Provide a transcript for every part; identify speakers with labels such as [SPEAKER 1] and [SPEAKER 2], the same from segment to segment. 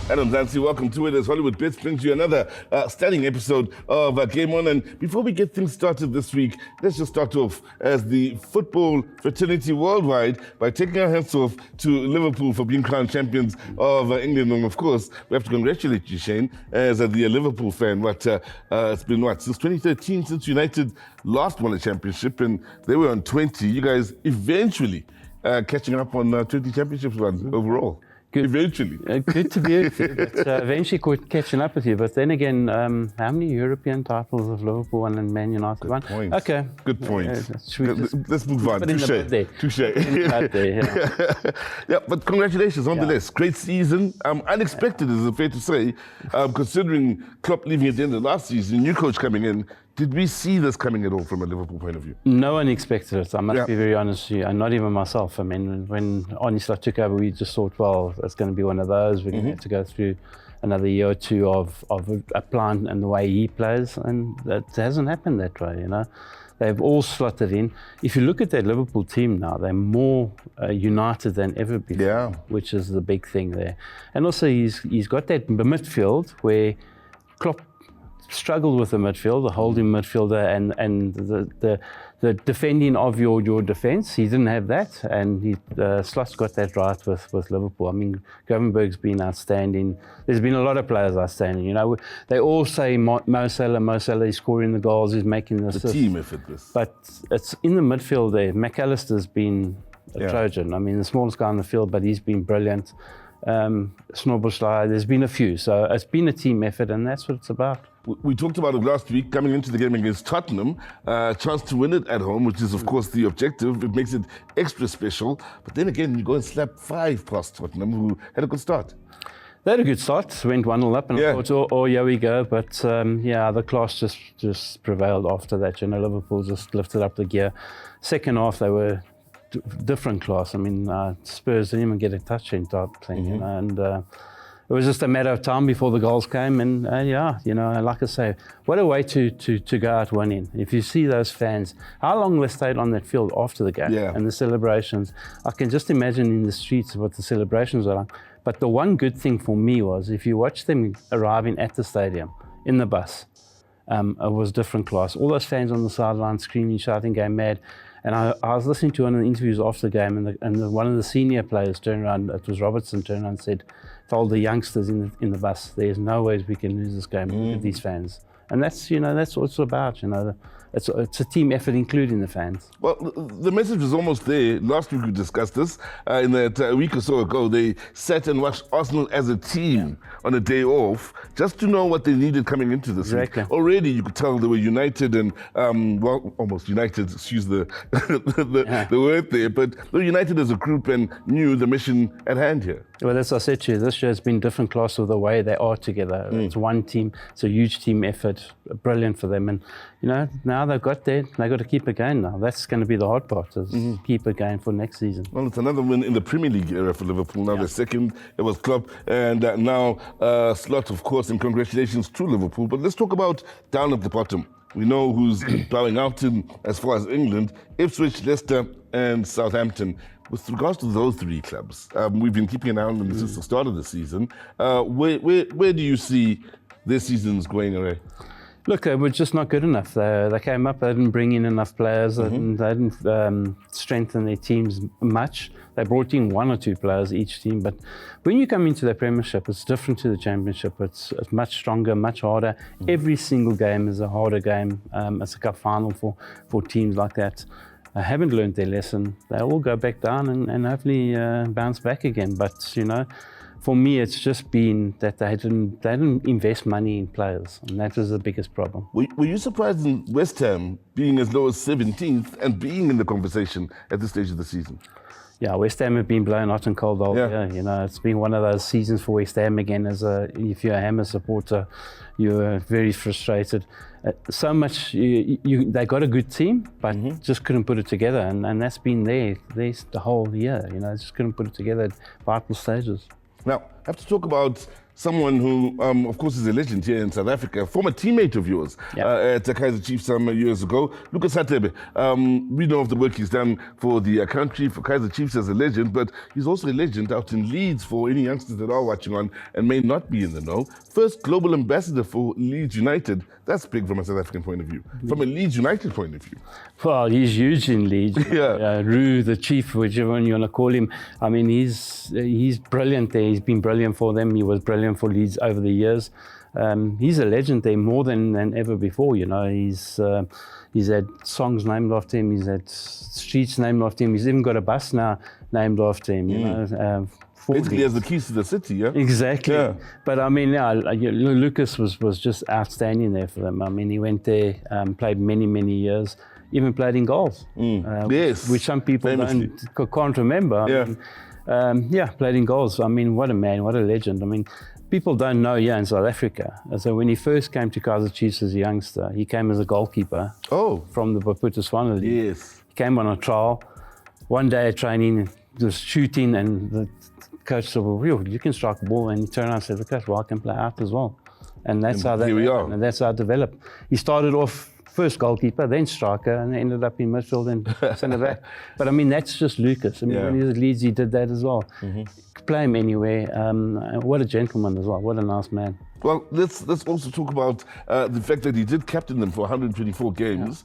[SPEAKER 1] Adam Zanzi, welcome to it as Hollywood Bits brings you another stunning episode of Game On. And before we get things started this week, let's just start off as the football fraternity worldwide by taking our hats off to Liverpool for being crowned champions of England. And of course, we have to congratulate you, Shane, as the Liverpool fan. It's been since 2013 since United last won a championship, and they were on 20. You guys eventually catching up on 20 championships won overall.
[SPEAKER 2] Good.
[SPEAKER 1] Eventually.
[SPEAKER 2] Good to be with you, but eventually catching up with you. But then again, how many European titles have Liverpool won and Man United won?
[SPEAKER 1] Point.
[SPEAKER 2] Okay.
[SPEAKER 1] Good point. Let's move on. Touche. Yeah, but congratulations nonetheless. Yeah. Great season. Unexpected, is it fair to say, considering Klopp leaving at the end of last season, new coach coming in. Did we see this coming at all from a Liverpool point of view?
[SPEAKER 2] No one expected it. I must be very honest with you, and not even myself. I mean, when Arne Slot took over, we just thought, well, it's going to be one of those. We're going to have to go through another year or two of a plan and the way he plays, and that hasn't happened that way, you know. They've all slotted in. If you look at that Liverpool team now, they're more united than ever before, which is the big thing there. And also, he's got that midfield where Klopp struggled with the midfield, the holding midfielder, and the defending of your defence. He didn't have that, and Slot's got that right with Liverpool. I mean, Gravenberch's been outstanding. There's been a lot of players outstanding. You know, they all say Mo Salah is scoring the goals, he's making the assists.
[SPEAKER 1] The team effort, this.
[SPEAKER 2] But it's in the midfield there. McAllister's been a Trojan. I mean, the smallest guy on the field, but he's been brilliant. Snobbelschleier, there's been a few. So it's been a team effort, and that's what it's about.
[SPEAKER 1] We talked about it last week, coming into the game against Tottenham, chance to win it at home, which is, of course, the objective. It makes it extra special. But then again, you go and slap 5 past Tottenham, who had a good start.
[SPEAKER 2] They had a good start, went 1-0 up, and I thought, oh, here we go. But, the class just prevailed after that. You know, Liverpool just lifted up the gear. Second half, they were different class. I mean, Spurs didn't even get a touch in type thing, you know, and it was just a matter of time before the goals came, and you know, like I say, what a way to go out winning. If you see those fans, how long they stayed on that field after the game and the celebrations, I can just imagine in the streets what the celebrations are like. But the one good thing for me was, if you watch them arriving at the stadium in the bus, it was different class. All those fans on the sideline screaming, shouting, going mad. And I was listening to one of the interviews after the game, and one of the senior players turned around, it was Robertson, turned around and said, told the youngsters in the bus, there's no ways we can lose this game with these fans. And that's, you know, that's what it's about, you know. It's a team effort, including the fans.
[SPEAKER 1] Well, the message was almost there. Last week we discussed this. In that a week or so ago, they sat and watched Arsenal as a team on a day off, just to know what they needed coming into this week. Already you could tell they were united and, almost united, excuse the word there, but they were united as a group and knew the mission at hand here.
[SPEAKER 2] Well, as I said to you, this year has been different class with the way they are together. It's one team, it's a huge team effort, brilliant for them. And, you know, now they've got there, they've got to keep it going now. That's going to be the hard part, is keep it going for next season.
[SPEAKER 1] Well, it's another win in the Premier League era for Liverpool. Now the second, it was Klopp, and now Slot, of course, and congratulations to Liverpool. But let's talk about down at the bottom. We know who's bowing out in, as far as England, Ipswich, Leicester and Southampton. With regards to those 3 clubs, we've been keeping an eye on them since the start of the season. Where do you see their seasons going away?
[SPEAKER 2] Look, they were just not good enough. They came up, they didn't bring in enough players, they didn't strengthen their teams much. They brought in 1 or 2 players each team, but when you come into the Premiership, it's different to the Championship. It's much stronger, much harder. Every single game is a harder game. It's a cup final for teams like that. They haven't learned their lesson. They'll all go back down and hopefully bounce back again. But, you know, for me, it's just been that they didn't invest money in players, and that was the biggest problem.
[SPEAKER 1] Were you surprised in West Ham being as low as 17th and being in the conversation at this stage of the season?
[SPEAKER 2] Yeah, West Ham have been blown hot and cold all year. You know, it's been one of those seasons for West Ham again. If you're a Hammer supporter, you're very frustrated. So much, they got a good team, but just couldn't put it together, and that's been there the whole year. You know, just couldn't put it together at vital stages.
[SPEAKER 1] Now, I have to talk about someone who, of course, is a legend here in South Africa, a former teammate of yours at the Kaizer Chiefs some years ago, Lucas Radebe. We know of the work he's done for the country, for Kaizer Chiefs as a legend, but he's also a legend out in Leeds for any youngsters that are watching on and may not be in the know. First global ambassador for Leeds United. That's big from a South African point of view. From a Leeds United point of view.
[SPEAKER 2] Well, he's huge in Leeds.
[SPEAKER 1] Yeah.
[SPEAKER 2] Roo, the chief, whichever one you want to call him. I mean, he's brilliant there. He's been brilliant for them. He was brilliant for Leeds over the years. He's a legend there more than ever before. You know, he's had songs named after him. He's had streets named after him. He's even got a bus now named after him. You know.
[SPEAKER 1] Basically, he has the keys to the city, yeah?
[SPEAKER 2] Exactly.
[SPEAKER 1] Yeah.
[SPEAKER 2] But I mean, Lucas was just outstanding there for them. I mean, he went there, played many years, even played in goals.
[SPEAKER 1] Yes.
[SPEAKER 2] Which some people can't remember.
[SPEAKER 1] Yeah.
[SPEAKER 2] Played in goals. I mean, what a man, what a legend. I mean, people don't know here in South Africa. So when he first came to Kaizer Chiefs as a youngster, he came as a goalkeeper from the Botswana League.
[SPEAKER 1] Yes.
[SPEAKER 2] He came on a trial. One day at training, just shooting, and the coach said, well, you can strike a ball. And he turned around and said, the coach, well, I can play out as well. And that's how that happened, and that's how it developed. He started off first goalkeeper, then striker, and ended up in midfield and centre back. But I mean, that's just Lucas. I mean, when he was at Leeds, he did that as well. Could play him anywhere. What a gentleman as well. What a nice man.
[SPEAKER 1] Well, let's also talk about the fact that he did captain them for 124 games.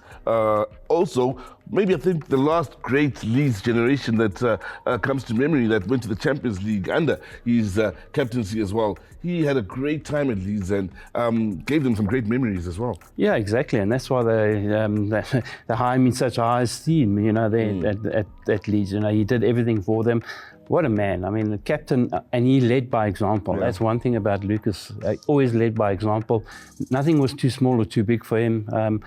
[SPEAKER 1] Also, maybe I think the last great Leeds generation that comes to memory that went to the Champions League under his captaincy as well. He had a great time at Leeds and gave them some great memories as well.
[SPEAKER 2] Yeah, exactly, and that's why they hire him in such a high esteem. You know, at Leeds. You know, he did everything for them. What a man. I mean, the captain, and he led by example. That's one thing about Lucas. Always led by example. Nothing was too small or too big for him.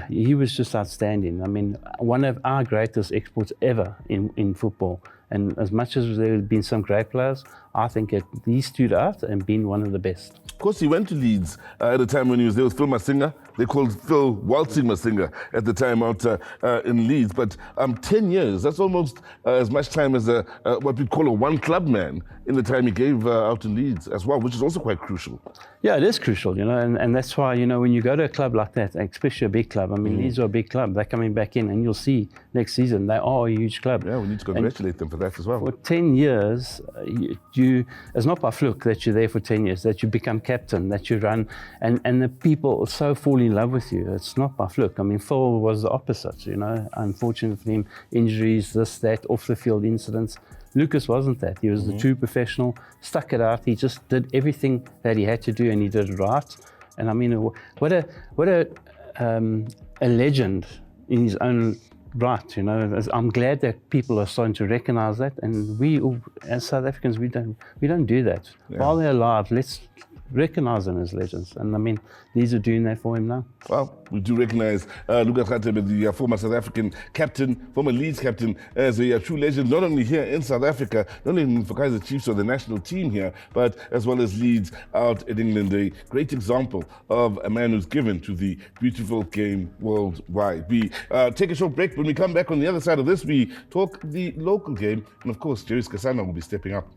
[SPEAKER 2] He was just outstanding. I mean, one of our greatest exports ever in football. And as much as there have been some great players, I think he stood out and been one of the best.
[SPEAKER 1] Of course, he went to Leeds at a time when he was there with Phil Masinga. They called Phil Waltzing Masinga at the time out in Leeds. But 10 years, that's almost as much time as what we'd call a one-club man in the time he gave out in Leeds as well, which is also quite crucial. Yeah,
[SPEAKER 2] it is crucial, you know, and that's why, you know, when you go to a club like that, especially a big club, I mean, Leeds are a big club, they're coming back in, and you'll see next season they are a huge club.
[SPEAKER 1] Yeah, we need to congratulate them for that as well.
[SPEAKER 2] For 10 years, it's not by fluke that you're there for 10 years, that you become captain, that you run, and the people so fall in love with you. It's not by fluke. I mean, Phil was the opposite, you know, unfortunately for him, injuries, this, that, off the field incidents. Lucas wasn't that. He was the true professional, stuck it out. He just did everything that he had to do, and he did it right. And I mean, what a legend in his own right, you know. I'm glad that people are starting to recognise that, and we, as South Africans, we don't do that. While they're alive, let's recognise them as legends. And I mean, these are doing that for him now.
[SPEAKER 1] Well, we do recognise Lucas Radebe, the former South African captain, former Leeds captain, as a true legend, not only here in South Africa, not only for Kaizer Chiefs or the national team here, but as well as Leeds out in England. A great example of a man who's given to the beautiful game worldwide. We take a short break. When we come back on the other side of this, we talk the local game. And of course, Jerry Skasana will be stepping up.